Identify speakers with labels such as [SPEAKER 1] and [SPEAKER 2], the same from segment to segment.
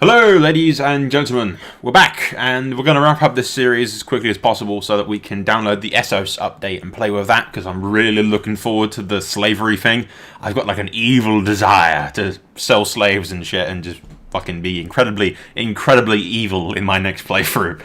[SPEAKER 1] Hello ladies and gentlemen, we're back and we're going to wrap up this series as quickly as possible so that we can download the Essos update and play with that, because I'm really looking forward to the slavery thing. I've got like an evil desire to sell slaves and shit and just fucking be incredibly evil in my next playthrough,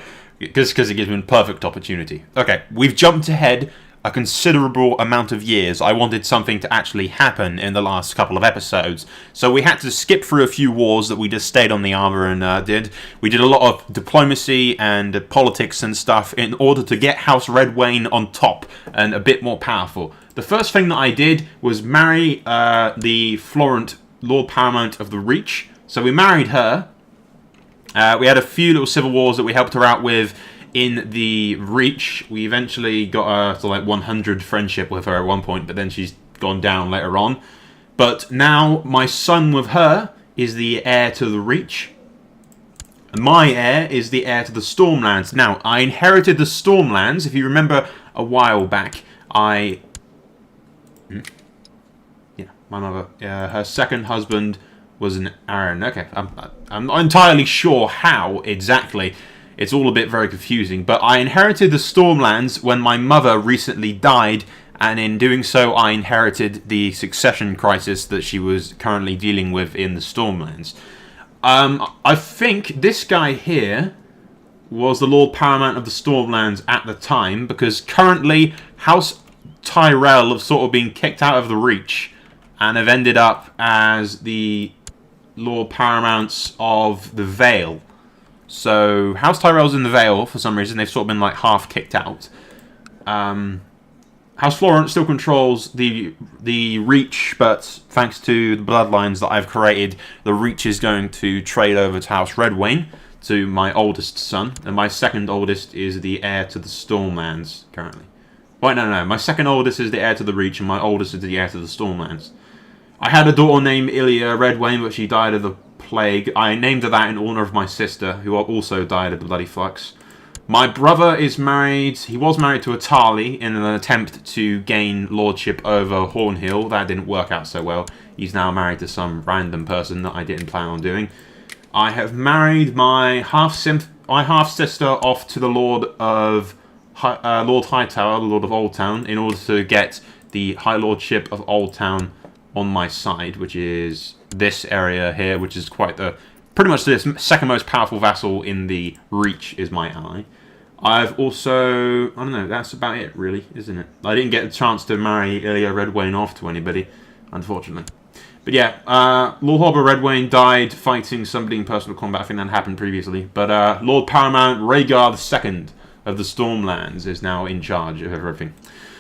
[SPEAKER 1] just because it gives me a perfect opportunity. Okay, we've jumped ahead a considerable amount of years. I wanted something to actually happen in the last couple of episodes, so we had to skip through a few wars that we just stayed on the Arbor and did. We did a lot of diplomacy and politics and stuff in order to get House Redwyne on top and a bit more powerful. The first thing that I did was marry the Florent Lord Paramount of the Reach. So we married her. We had a few little civil wars that we helped her out with in the Reach. We eventually got her to like 100 friendship with her at one point, but then she's gone down later on. But now my son with her is the heir to the Reach. My heir is the heir to the Stormlands. Now, I inherited the Stormlands. If you remember a while back, my mother, her second husband was an Aaron. Okay, I'm not entirely sure how exactly. It's all a bit very confusing, but I inherited the Stormlands when my mother recently died, and in doing so I inherited the succession crisis that she was currently dealing with in the Stormlands. I think this guy here was the Lord Paramount of the Stormlands at the time, because currently House Tyrell have sort of been kicked out of the Reach and have ended up as the Lord Paramounts of the Vale. So, House Tyrell's in the Vale, for some reason. They've sort of been, like, half kicked out. House Florent still controls the Reach, but thanks to the bloodlines that I've created, the Reach is going to trade over to House Redwyne, to my oldest son. And my second oldest is the heir to the Stormlands, currently. Wait, no. My second oldest is the heir to the Reach, and my oldest is the heir to the Stormlands. I had a daughter named Ilya Redwyne, but she died of the plague. I named her that in honor of my sister, who also died of the bloody flux. My brother is married. He was married to a Tarly in an attempt to gain lordship over Hornhill. That didn't work out so well. He's now married to some random person that I didn't plan on doing. I have married my half-sister off to the Lord Hightower, the Lord of Oldtown, in order to get the High Lordship of Oldtown on my side, which is this area here, which is pretty much the second most powerful vassal in the Reach is my ally. I've also, I don't know, that's about it really, isn't it? I didn't get a chance to marry Ilya Redwyne off to anybody, unfortunately. But yeah, Lord Arbor Redwyne died fighting somebody in personal combat. I think that happened previously. But Lord Paramount Rhaegar II of the Stormlands is now in charge of everything.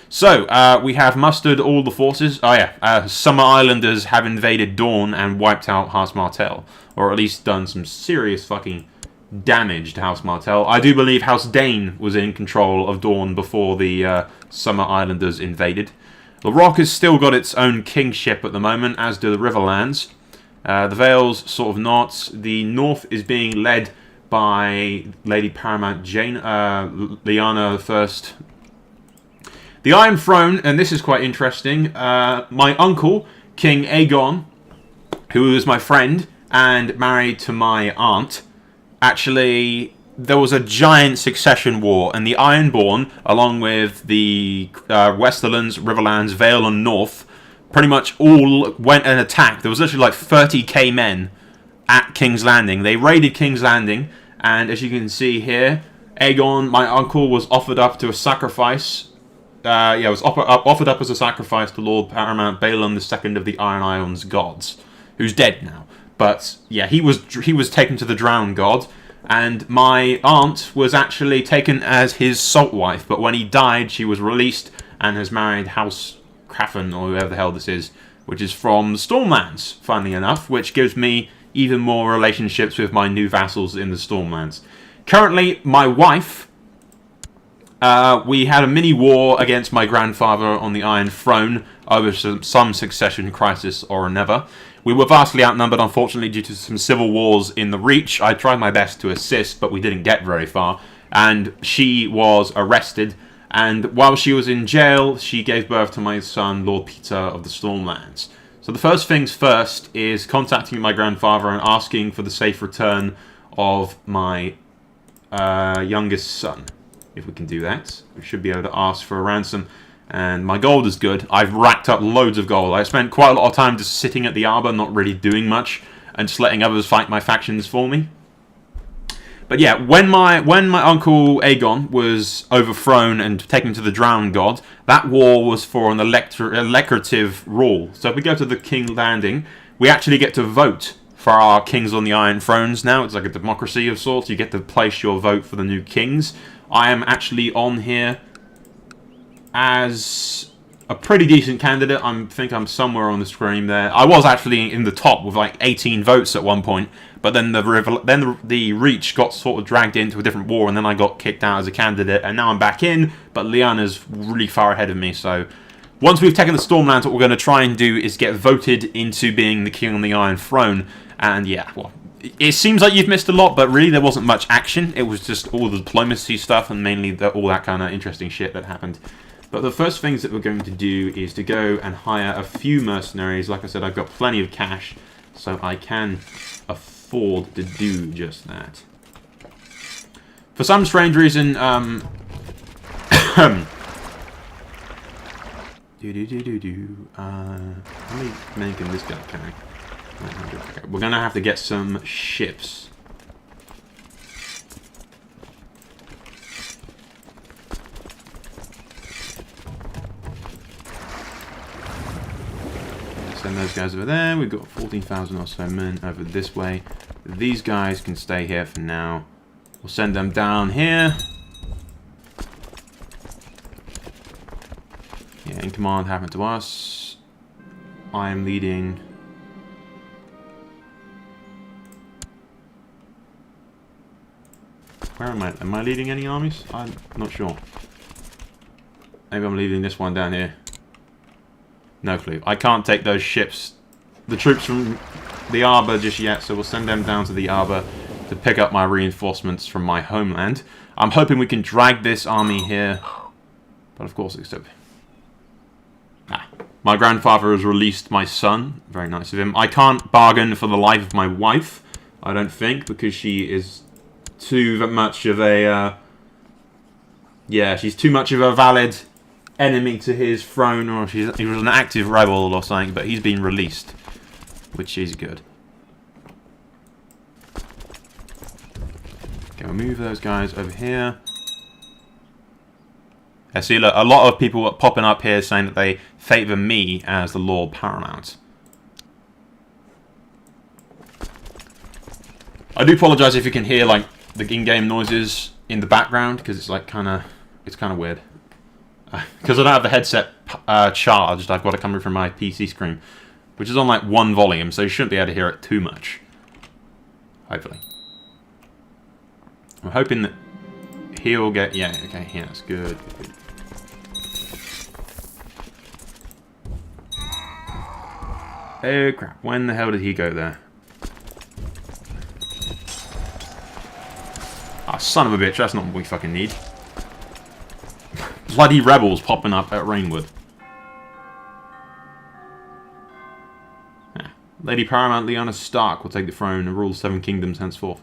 [SPEAKER 1] So, we have mustered all the forces. Oh yeah, Summer Islanders have invaded Dawn and wiped out House Martell. Or at least done some serious fucking damage to House Martell. I do believe House Dane was in control of Dawn before the Summer Islanders invaded. The Rock has still got its own kingship at the moment, as do the Riverlands. The Vale's sort of not. The North is being led by Lady Paramount Jane, Lyanna I. The Iron Throne, and this is quite interesting, my uncle, King Aegon, who is my friend and married to my aunt, actually, there was a giant succession war, and the Ironborn, along with the Westerlands, Riverlands, Vale, and North, pretty much all went and attacked. There was literally like 30k men at King's Landing. They raided King's Landing, and as you can see here, Aegon, my uncle, was offered up to a sacrifice. Was offered up as a sacrifice to Lord Paramount Balon II of the Iron Islands gods, who's dead now. But yeah, he was taken to the Drowned God, and my aunt was actually taken as his salt wife. But when he died, she was released and has married House Craffen, or whoever the hell this is, which is from the Stormlands, funnily enough, which gives me even more relationships with my new vassals in the Stormlands. Currently, my wife. We had a mini war against my grandfather on the Iron Throne over some succession crisis or another. We were vastly outnumbered, unfortunately, due to some civil wars in the Reach. I tried my best to assist, but we didn't get very far. And she was arrested, and while she was in jail, she gave birth to my son, Lord Peter of the Stormlands. So the first things first is contacting my grandfather and asking for the safe return of my youngest son. If we can do that, we should be able to ask for a ransom. And my gold is good. I've racked up loads of gold. I spent quite a lot of time just sitting at the Arbor, not really doing much, and just letting others fight my factions for me. But yeah, when my uncle Aegon was overthrown and taken to the Drowned God, that war was for an electorative rule. So if we go to the King Landing, we actually get to vote for our kings on the Iron Thrones now. It's like a democracy of sorts. You get to place your vote for the new kings. I am actually on here as a pretty decent candidate. I think I'm somewhere on the screen there. I was actually in the top with like 18 votes at one point, but then the Reach got sort of dragged into a different war, and then I got kicked out as a candidate, and now I'm back in, but Lyanna's really far ahead of me, so once we've taken the Stormlands, what we're going to try and do is get voted into being the King on the Iron Throne, and yeah, well, it seems like you've missed a lot, but really there wasn't much action. It was just all the diplomacy stuff and mainly all that kind of interesting shit that happened. But the first things that we're going to do is to go and hire a few mercenaries. Like I said, I've got plenty of cash, so I can afford to do just that. For some strange reason, let me make him this guy carry. Okay, we're gonna have to get some ships. Send those guys over there. We've got 14,000 or so men over this way. These guys can stay here for now. We'll send them down here. Yeah, in command happened to us. I am leading. Where am I? Am I leading any armies? I'm not sure. Maybe I'm leading this one down here. No clue. I can't take those ships, the troops from the Arbor just yet, so we'll send them down to the Arbor to pick up my reinforcements from my homeland. I'm hoping we can drag this army here, but of course except... My grandfather has released my son. Very nice of him. I can't bargain for the life of my wife, I don't think, because she is too much of a... yeah, she's too much of a valid enemy to his throne, or he was an active rebel or something, but he's been released, which is good. Okay, we'll move those guys over here. I see a lot of people popping up here saying that they favour me as the Lord Paramount. I do apologise if you can hear like the in-game noises in the background, because it's like kind of weird. Because I don't have the headset charged, I've got it coming from my PC screen, which is on like one volume, so you shouldn't be able to hear it too much. Hopefully. I'm hoping that he'll get... yeah, okay, yeah, that's good. Good. Oh crap, when the hell did he go there? Ah, son of a bitch, that's not what we fucking need. Bloody rebels popping up at Rainwood. Yeah. Lady Paramount Lyanna Stark will take the throne and rule 7 kingdoms henceforth.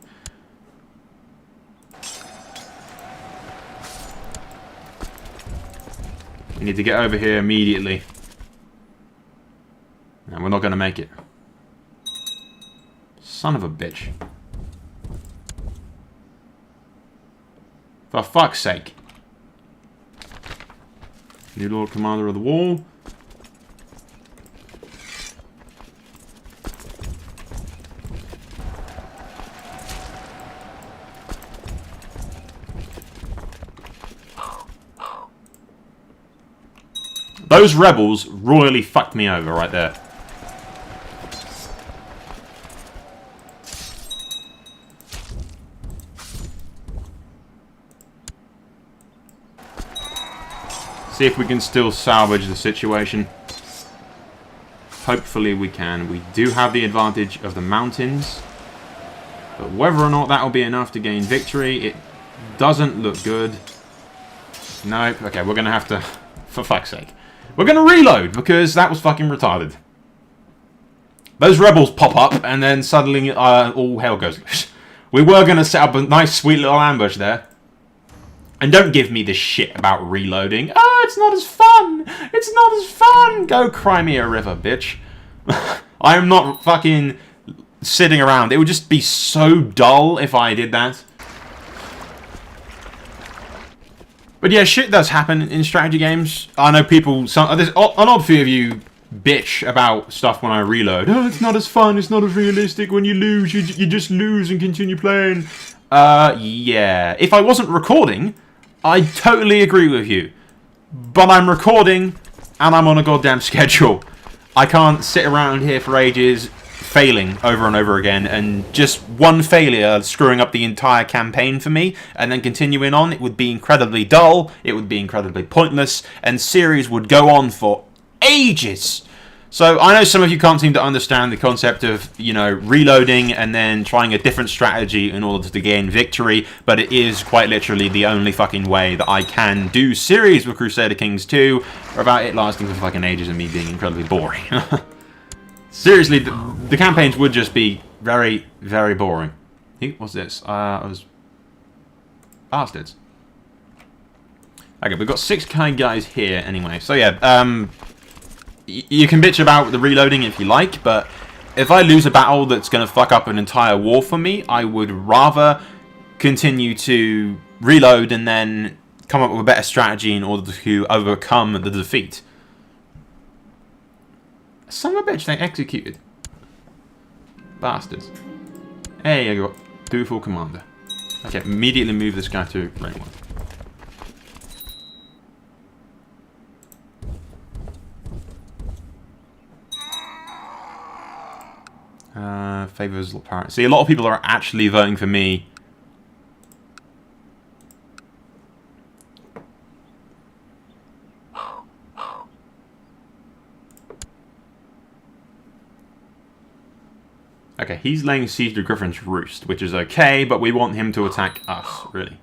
[SPEAKER 1] We need to get over here immediately. And we're not going to make it. Son of a bitch. For fuck's sake. New Lord Commander of the Wall. Those rebels royally fucked me over right there. See if we can still salvage the situation. Hopefully we can. We do have the advantage of the mountains. But whether or not that will be enough to gain victory, it doesn't look good. Nope. Okay, we're going to have to... for fuck's sake. We're going to reload, because that was fucking retarded. those rebels pop up, and then suddenly all hell goes loose. We were going to set up a nice, sweet little ambush there. And don't give me this shit about reloading. Oh, it's not as fun. It's not as fun. Go cry me a river, bitch. I am not fucking sitting around. It would just be so dull if I did that. But yeah, shit does happen in strategy games. I know people, there's an odd few of you bitch about stuff when I reload. Oh, it's not as fun, it's not as realistic. When you lose, you just lose and continue playing. Yeah. If I wasn't recording, I totally agree with you. But I'm recording, and I'm on a goddamn schedule. I can't sit around here for ages, failing over and over again, and just one failure screwing up the entire campaign for me, and then continuing on. It would be incredibly dull, it would be incredibly pointless, and series would go on for ages. So I know some of you can't seem to understand the concept of, you know, reloading and then trying a different strategy in order to gain victory, but it is quite literally the only fucking way that I can do series with Crusader Kings 2 without it lasting for fucking ages and me being incredibly boring. Seriously, the campaigns would just be very, very boring. What's this? I was... Bastards. Okay, we've got 6k guys here anyway. So yeah, you can bitch about the reloading if you like, but if I lose a battle that's going to fuck up an entire war for me, I would rather continue to reload and then come up with a better strategy in order to overcome the defeat. Son of a bitch, they executed. Bastards. Hey, I got dutiful commander. Okay, immediately move this guy to rank 1. Favors apparent. See, a lot of people are actually voting for me. Okay, he's laying siege to Griffin's Roost, which is okay, but we want him to attack us, really.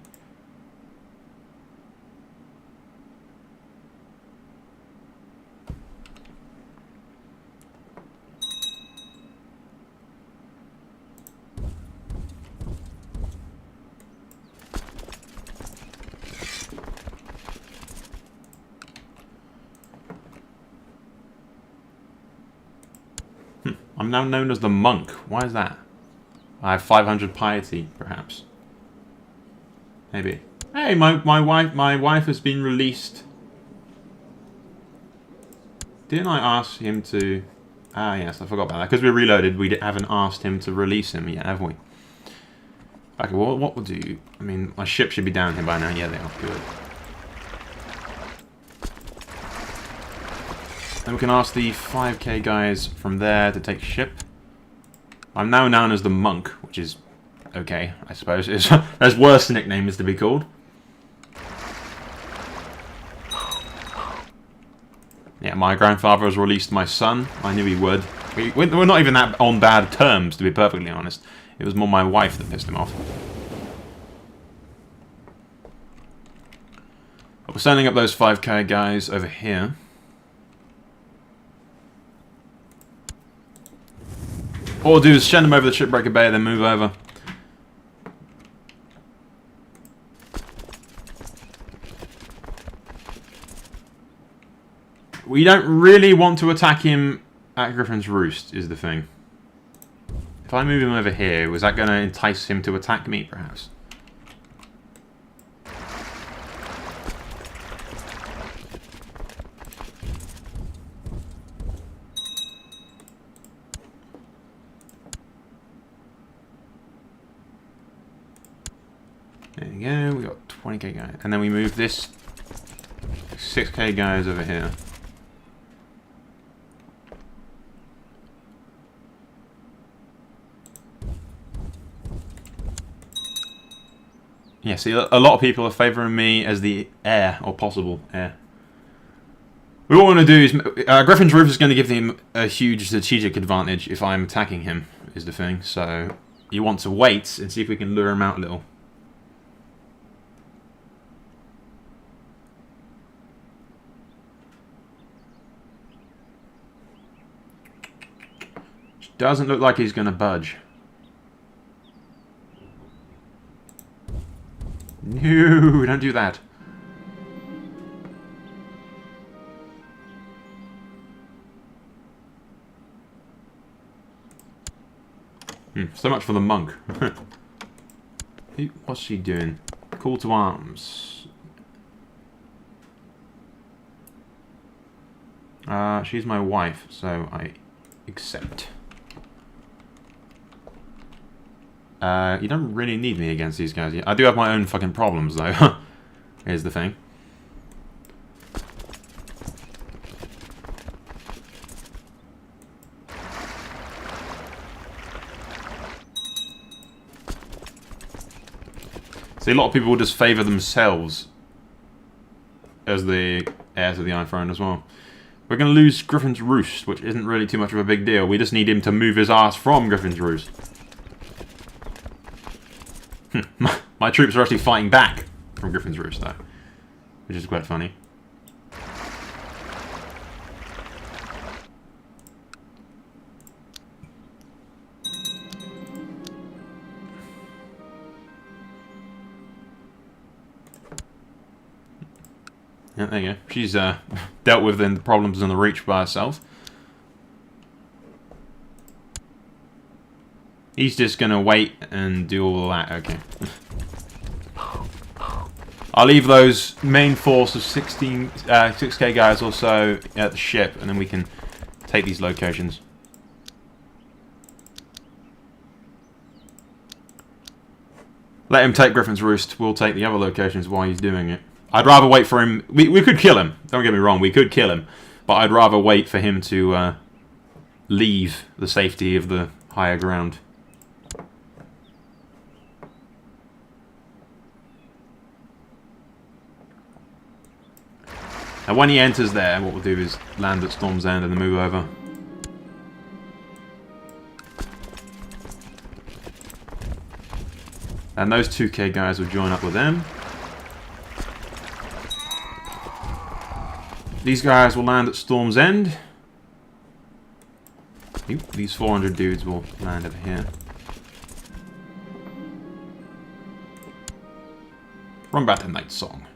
[SPEAKER 1] I'm now known as the monk. Why is that? I have 500 piety, perhaps. Maybe. Hey, my wife has been released. Didn't I ask him to? Ah, yes, I forgot about that. Because we reloaded, we haven't asked him to release him yet, have we? Okay, well, what we'll do? I mean, my ship should be down here by now. Yeah, they are. Good. Then we can ask the 5k guys from there to take ship. I'm now known as the monk, which is okay, I suppose. There's worse nicknames to be called. Yeah, my grandfather has released my son. I knew he would. We're not even that on bad terms, to be perfectly honest. It was more my wife that pissed him off. But we're sending up those 5k guys over here. All we'll do is send them over the Shipbreaker Bay, then move over. We don't really want to attack him at Griffin's Roost, is the thing. If I move him over here, was that going to entice him to attack me, perhaps? There you go, we got 20k guys. And then we move this 6k guys over here. Yeah, see, a lot of people are favouring me as the heir, or possible heir. What we want to do is... Griffin's Roof is going to give him a huge strategic advantage if I'm attacking him, is the thing. So, you want to wait and see if we can lure him out a little. Doesn't look like he's going to budge. No, don't do that. So much for the monk. What's she doing? Call to arms. She's my wife, so I accept. You don't really need me against these guys yet. I do have my own fucking problems, though. Here's the thing. See, a lot of people will just favour themselves as the heirs of the Iron Throne as well. We're going to lose Griffin's Roost, which isn't really too much of a big deal. We just need him to move his ass from Griffin's Roost. My troops are actually fighting back from Griffin's Roost, though, which is quite funny. Yeah, there you go. She's dealt with the problems in the Reach by herself. He's just going to wait and do all that. Okay. I'll leave those main force of 6k guys or so at the ship, and then we can take these locations. Let him take Griffin's Roost. We'll take the other locations while he's doing it. I'd rather wait for him. We could kill him. Don't get me wrong. We could kill him. But I'd rather wait for him to leave the safety of the higher ground. And when he enters there, what we'll do is land at Storm's End and then move over. And those 2k guys will join up with them. These guys will land at Storm's End. These 400 dudes will land over here. Run back to Night Song.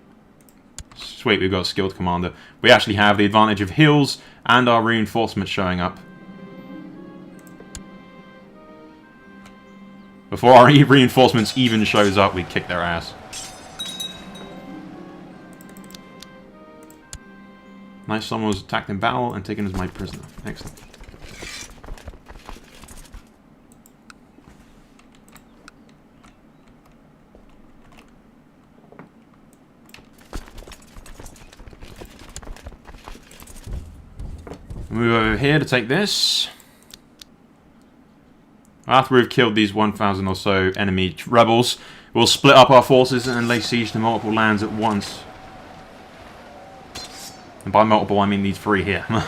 [SPEAKER 1] Sweet, we've got a skilled commander. We actually have the advantage of hills and our reinforcements showing up. Before our reinforcements even shows up, we kick their ass. Nice, someone was attacked in battle and taken as my prisoner. Excellent. Move over here to take this. After we've killed these 1,000 or so enemy rebels, we'll split up our forces and lay siege to multiple lands at once. And by multiple, I mean these three here. There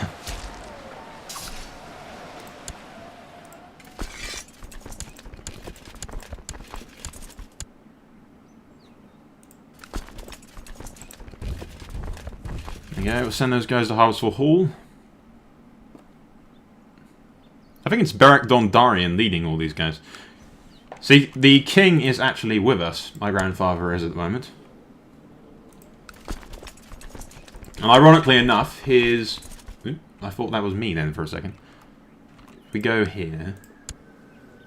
[SPEAKER 1] we go, we'll send those guys to Harvestful Hall. I think it's Beric Dondarrion leading all these guys. See, the king is actually with us. My grandfather is at the moment. And ironically enough, his... Ooh, I thought that was me then for a second. If we go here...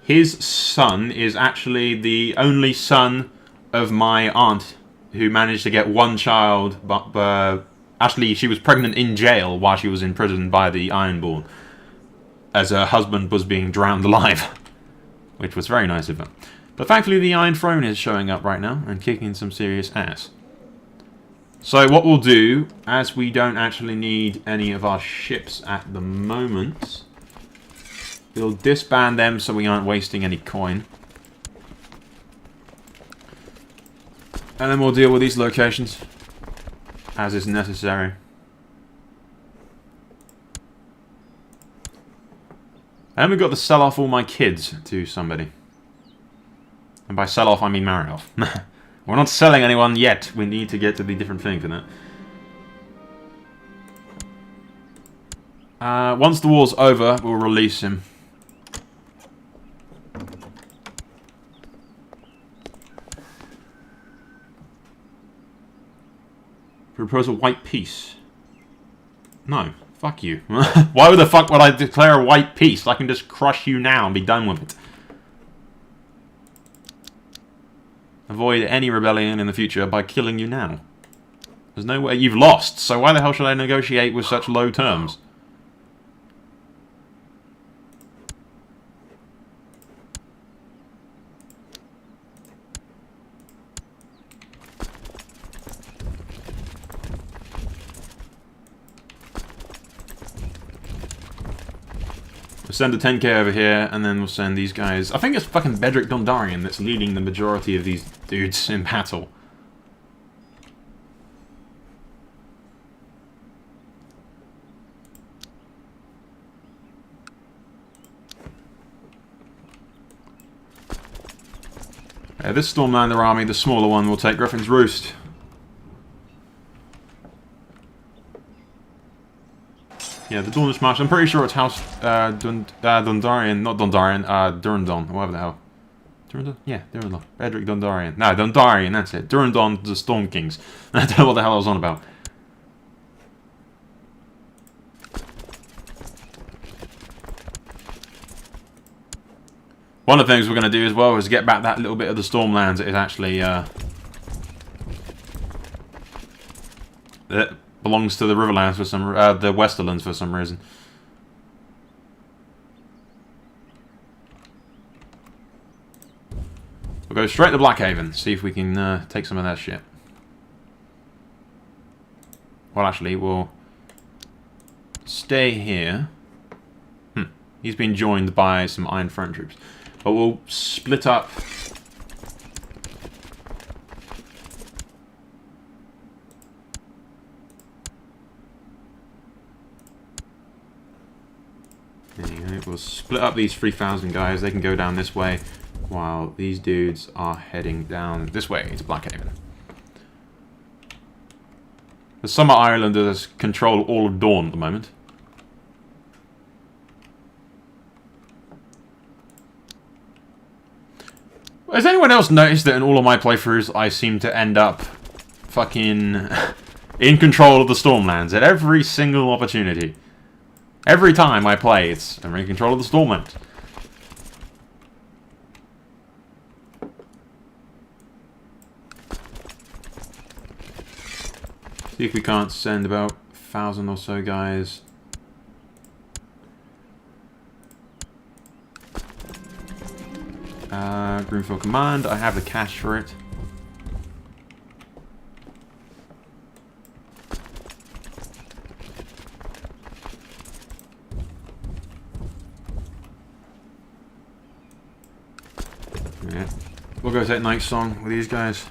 [SPEAKER 1] His son is actually the only son of my aunt, who managed to get one child, but actually she was pregnant in jail while she was imprisoned by the Ironborn, as her husband was being drowned alive, which was very nice of her. But thankfully the Iron Throne is showing up right now and kicking some serious ass. So what we'll do, as we don't actually need any of our ships at the moment, we'll disband them so we aren't wasting any coin. And then we'll deal with these locations as is necessary. And we've got to sell off all my kids to somebody. And by sell off, I mean marry off. We're not selling anyone yet. We need to get to the different thing for that. Once the war's over, we'll release him. Propose a white peace. No. Fuck you. Why the fuck would I declare a white peace? I can just crush you now and be done with it. Avoid any rebellion in the future by killing you now. There's no way. You've lost, so why the hell should I negotiate with such low terms? We'll send a 10k over here, and then we'll send these guys. I think it's fucking Bedrick Dondarrion that's leading the majority of these dudes in battle. This Stormlander army, the smaller one, will take Griffin's Roost. Yeah, the Dawnless March. I'm pretty sure it's House Dondarrion, not Dondarrion, Durandon, whatever the hell. Durandon? Yeah, Durandon. Bedrick Dondarrion. No, Dondarrion, that's it. Durandon, the Storm Kings. I don't know what the hell I was on about. One of the things we're going to do as well is get back that little bit of the Stormlands that is actually that belongs to the Riverlands for some, the Westerlands for some reason. We'll go straight to Blackhaven, see if we can take some of that shit. Well, actually, we'll stay here. He's been joined by some Iron Front troops. But we'll split up. There you go. We'll split up these 3,000 guys. They can go down this way, while these dudes are heading down this way to Blackhaven. The Summer Islanders control all of Dawn at the moment. Has anyone else noticed that in all of my playthroughs I seem to end up fucking in control of the Stormlands at every single opportunity? Every time I play, I'm in control of the Stormlands. See if we can't send about 1,000 or so guys. Greenfield Command, I have the cash for it. Yeah. We'll go take Night Song with these guys.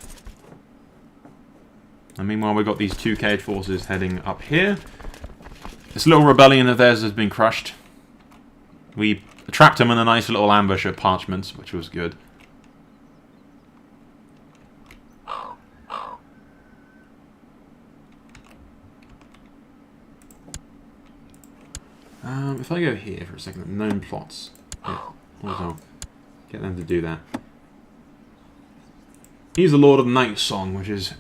[SPEAKER 1] And meanwhile we've got these two cage forces heading up here. This little rebellion of theirs has been crushed. We trapped him in a nice little ambush at Parchments, which was good. If I go here for a second, known plots. Yeah, also get them to do that. He's the Lord of Night Song, which is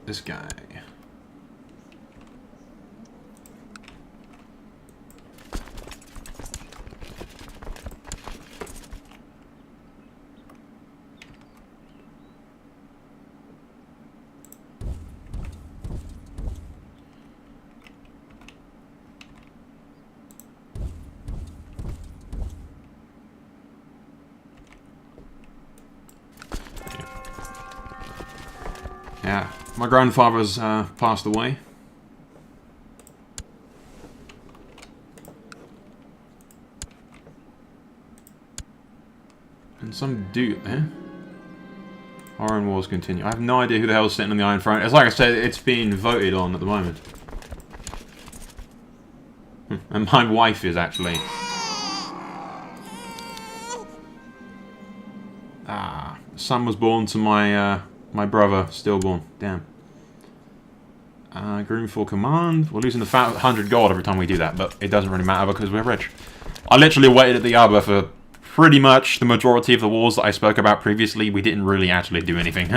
[SPEAKER 1] this guy. Yeah, my grandfather's passed away. And some dude there. Iron Wars continue. I have no idea who the hell is sitting on the Iron Throne. It's like I said, it's being voted on at the moment. And my wife is actually. Son was born to my my brother, stillborn. Damn. Greenfield Command. We're losing the 100 gold every time we do that, but it doesn't really matter because we're rich. I literally waited at the Arbor for pretty much the majority of the wars that I spoke about previously. We didn't really actually do anything.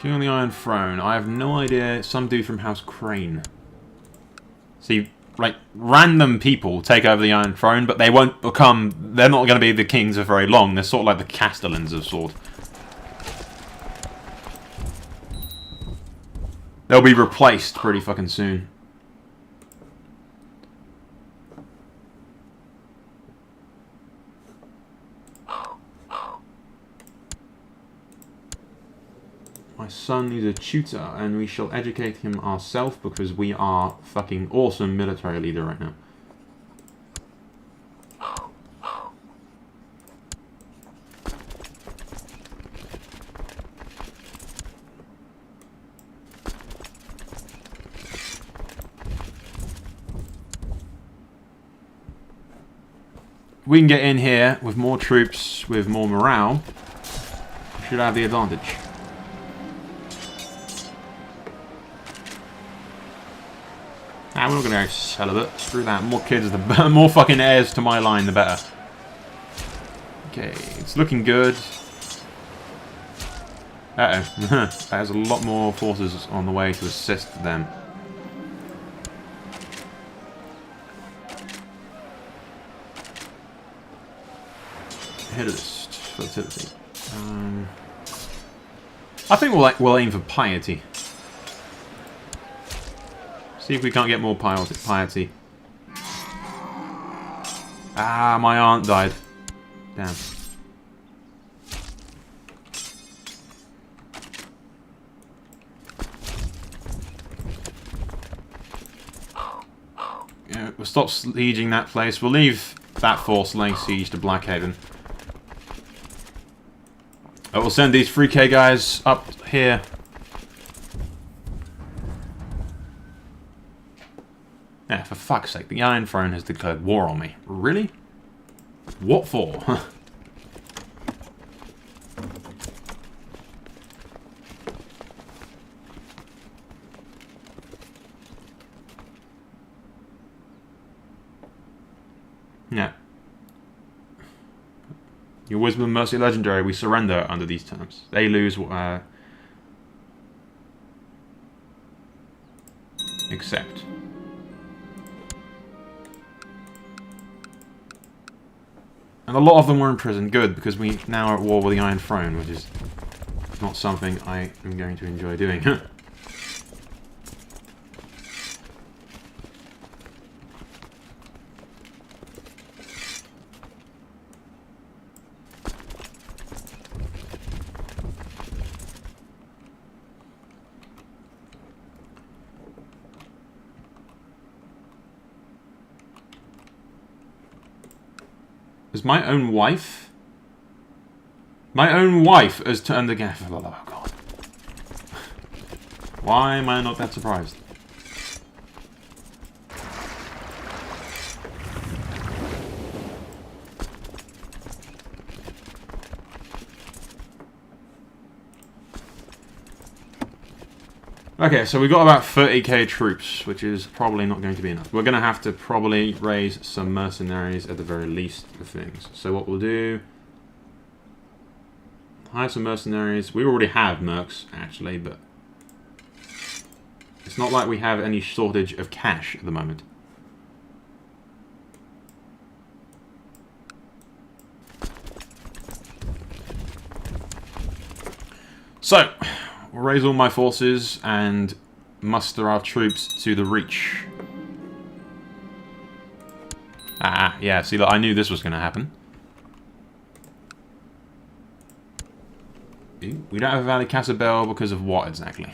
[SPEAKER 1] King on the Iron Throne. I have no idea. Some dude from House Crane. See, like, random people take over the Iron Throne, but they won't become... They're not going to be the kings for very long. They're sort of like the Castellans of sort. They'll be replaced pretty fucking soon. My son needs a tutor, and we shall educate him ourselves because we are fucking awesome military leader right now. We can get in here with more troops, with more morale. We should have the advantage. Nah, we're not going to go celibate. Screw that. More kids, the more fucking heirs to my line, the better. Okay, it's looking good. Uh-oh. There's a lot more forces on the way to assist them. Hitterist fertility. I think we'll aim for piety. See if we can't get more piety. Ah, my aunt died. Damn. Yeah, we'll stop sieging that place. We'll leave that force laying siege to Blackhaven. I will send these 3K guys up here. Yeah, for fuck's sake, the Iron Throne has declared war on me. Really? What for? Yeah. Your Wisdom and Mercy Legendary, we surrender under these terms. They lose, accept. And a lot of them were in prison. Good, because we now are at war with the Iron Throne, which is not something I am going to enjoy doing. Is my own wife? My own wife has turned again. Oh god. Why am I not that surprised? Okay, so we've got about 30k troops, which is probably not going to be enough. We're going to have to probably raise some mercenaries at the very least of things. So what we'll do... hire some mercenaries. We already have mercs, actually, but... it's not like we have any shortage of cash at the moment. So... we'll raise all my forces and muster our troops to the Reach. Ah, yeah, see, look, I knew this was going to happen. We don't have a Valley Casabel because of what exactly?